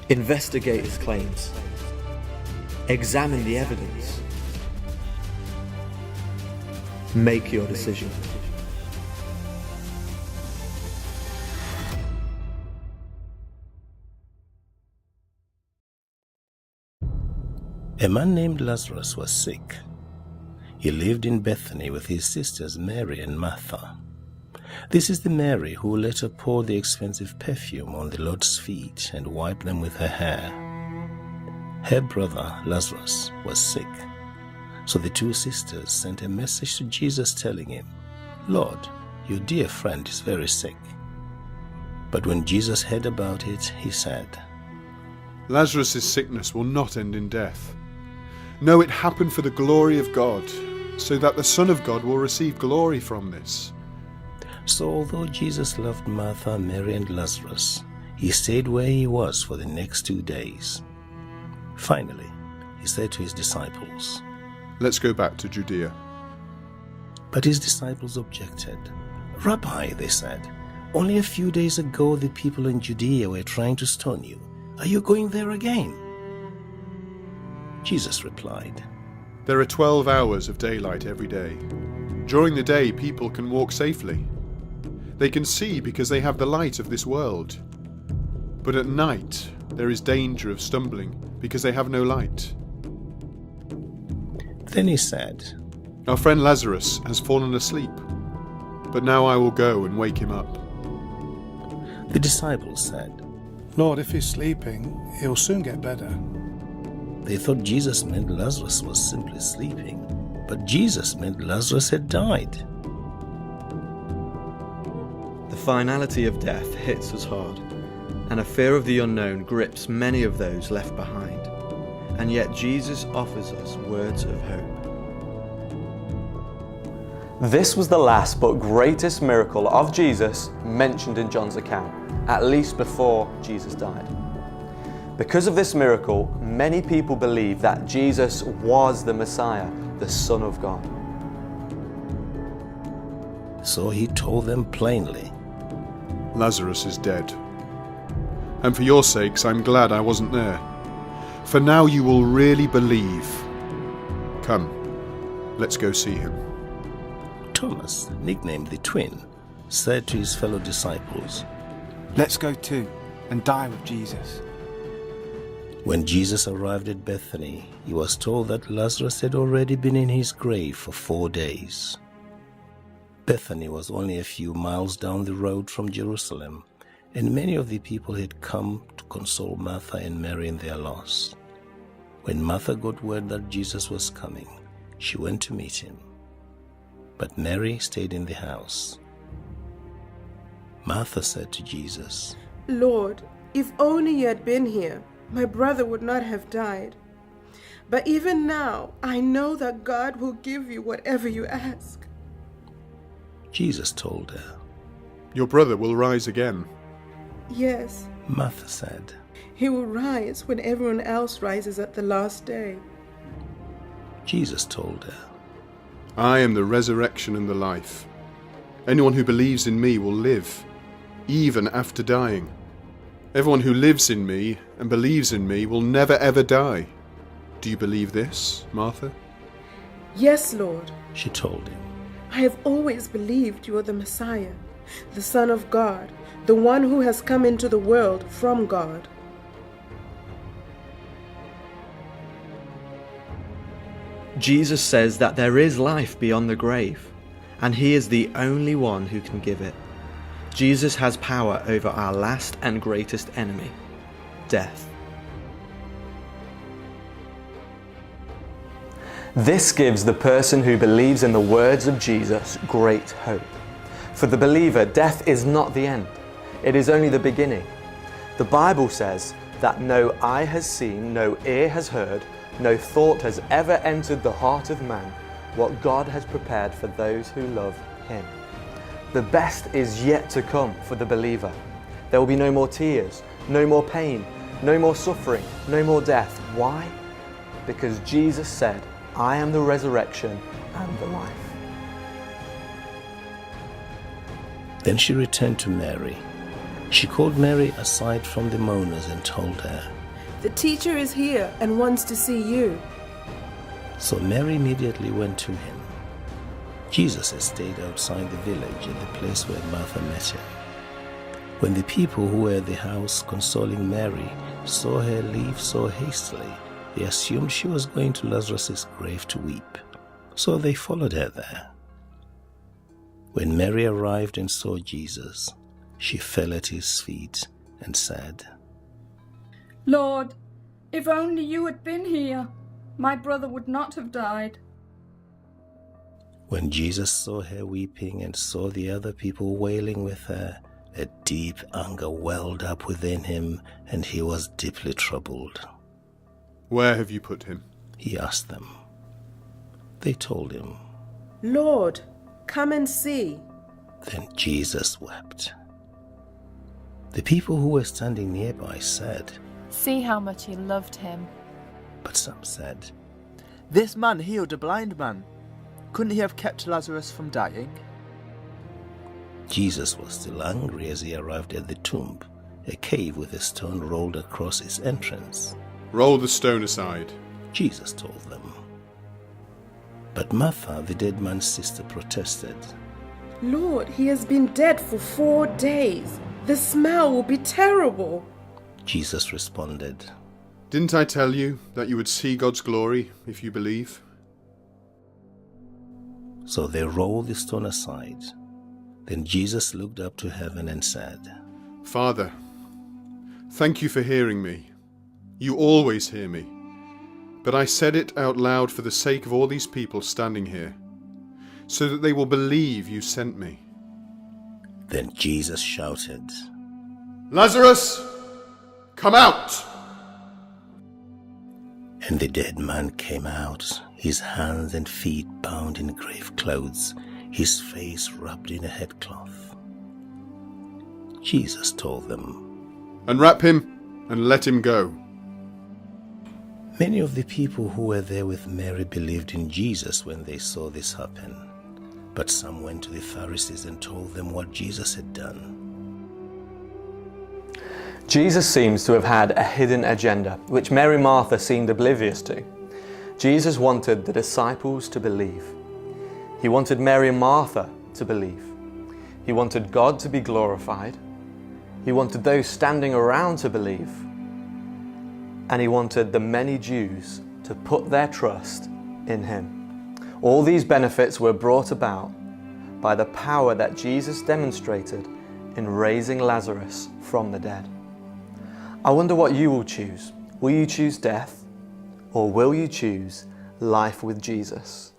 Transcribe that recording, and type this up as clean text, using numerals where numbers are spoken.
Investigate his claims. Examine the evidence. Make your decision. A man named Lazarus was sick. He lived in Bethany with his sisters Mary and Martha. This is the Mary who later poured the expensive perfume on the Lord's feet and wiped them with her hair. Her brother Lazarus was sick, so the two sisters sent a message to Jesus telling him, "Lord, your dear friend is very sick." But when Jesus heard about it, he said, Lazarus' sickness will not end in death. No, it happened for the glory of God, so that the Son of God will receive glory from this. So although Jesus loved Martha, Mary, and Lazarus, he stayed where he was for the next 2 days. Finally, he said to his disciples, Let's go back to Judea. But his disciples objected. "Rabbi," they said, "only a few days ago the people in Judea were trying to stone you. Are you going there again?" Jesus replied, There are 12 hours of daylight every day. During the day, people can walk safely. They can see because they have the light of this world. But at night, there is danger of stumbling because they have no light. Then he said, Our friend Lazarus has fallen asleep, but now I will go and wake him up. The disciples said, Lord, if he's sleeping, he'll soon get better. They thought Jesus meant Lazarus was simply sleeping, but Jesus meant Lazarus had died. The finality of death hits us hard, and a fear of the unknown grips many of those left behind. And yet Jesus offers us words of hope. This was the last but greatest miracle of Jesus mentioned in John's account, at least before Jesus died. Because of this miracle, many people believe that Jesus was the Messiah, the Son of God. So he told them plainly, Lazarus is dead. And for your sakes, I'm glad I wasn't there. For now you will really believe. Come, let's go see him. Thomas, nicknamed the twin, said to his fellow disciples, Let's go too and die with Jesus. When Jesus arrived at Bethany, he was told that Lazarus had already been in his grave for 4 days. Bethany was only a few miles down the road from Jerusalem, and many of the people had come to console Martha and Mary in their loss. When Martha got word that Jesus was coming, she went to meet him. But Mary stayed in the house. Martha said to Jesus, Lord, if only you had been here, my brother would not have died. But even now, I know that God will give you whatever you ask. Jesus told her, Your brother will rise again. Yes, Martha said, he will rise when everyone else rises at the last day. Jesus told her, I am the resurrection and the life. Anyone who believes in me will live, even after dying. Everyone who lives in me and believes in me will never ever die. Do you believe this, Martha? Yes, Lord. she told him. I have always believed you are the Messiah, the Son of God, the one who has come into the world from God. Jesus says that there is life beyond the grave, and he is the only one who can give it. Jesus has power over our last and greatest enemy, death. This gives the person who believes in the words of Jesus great hope. For the believer, death is not the end. It is only the beginning. The Bible says that no eye has seen, no ear has heard, no thought has ever entered the heart of man what God has prepared for those who love him. The best is yet to come for the believer. There will be no more tears, no more pain, no more suffering, no more death. Why? Because Jesus said, I am the resurrection and the life. Then she returned to Mary. She called Mary aside from the mourners and told her. The teacher is here and wants to see you. So Mary immediately went to him. Jesus had stayed outside the village at the place where Martha met him. When the people who were at the house consoling Mary saw her leave so hastily, they assumed she was going to Lazarus' grave to weep. So they followed her there. When Mary arrived and saw Jesus, she fell at his feet and said, Lord, if only you had been here, my brother would not have died. When Jesus saw her weeping and saw the other people wailing with her, a deep anger welled up within him, and he was deeply troubled. Where have you put him? He asked them. They told him. Lord, come and see. Then Jesus wept. The people who were standing nearby said, See how much he loved him. but some said, This man healed a blind man. Couldn't he have kept Lazarus from dying? Jesus was still angry as he arrived at the tomb, a cave with a stone rolled across its entrance. Roll the stone aside. Jesus told them. But Martha, the dead man's sister, protested. Lord, he has been dead for 4 days. The smell will be terrible. Jesus responded, Didn't I tell you that you would see God's glory if you believe? So they rolled the stone aside. Then Jesus looked up to heaven and said, Father, thank you for hearing me. You always hear me. But I said it out loud for the sake of all these people standing here, so that they will believe you sent me. Then Jesus shouted, Lazarus, come out! And the dead man came out, his hands and feet bound in grave clothes, his face wrapped in a headcloth. Jesus told them, Unwrap him and let him go. Many of the people who were there with Mary believed in Jesus when they saw this happen. But some went to the Pharisees and told them what Jesus had done. Jesus seems to have had a hidden agenda, which Mary and Martha seemed oblivious to. Jesus wanted the disciples to believe. He wanted Mary and Martha to believe. He wanted God to be glorified. He wanted those standing around to believe. And he wanted the many Jews to put their trust in him. All these benefits were brought about by the power that Jesus demonstrated in raising Lazarus from the dead. I wonder what you will choose. Will you choose death, or will you choose life with Jesus?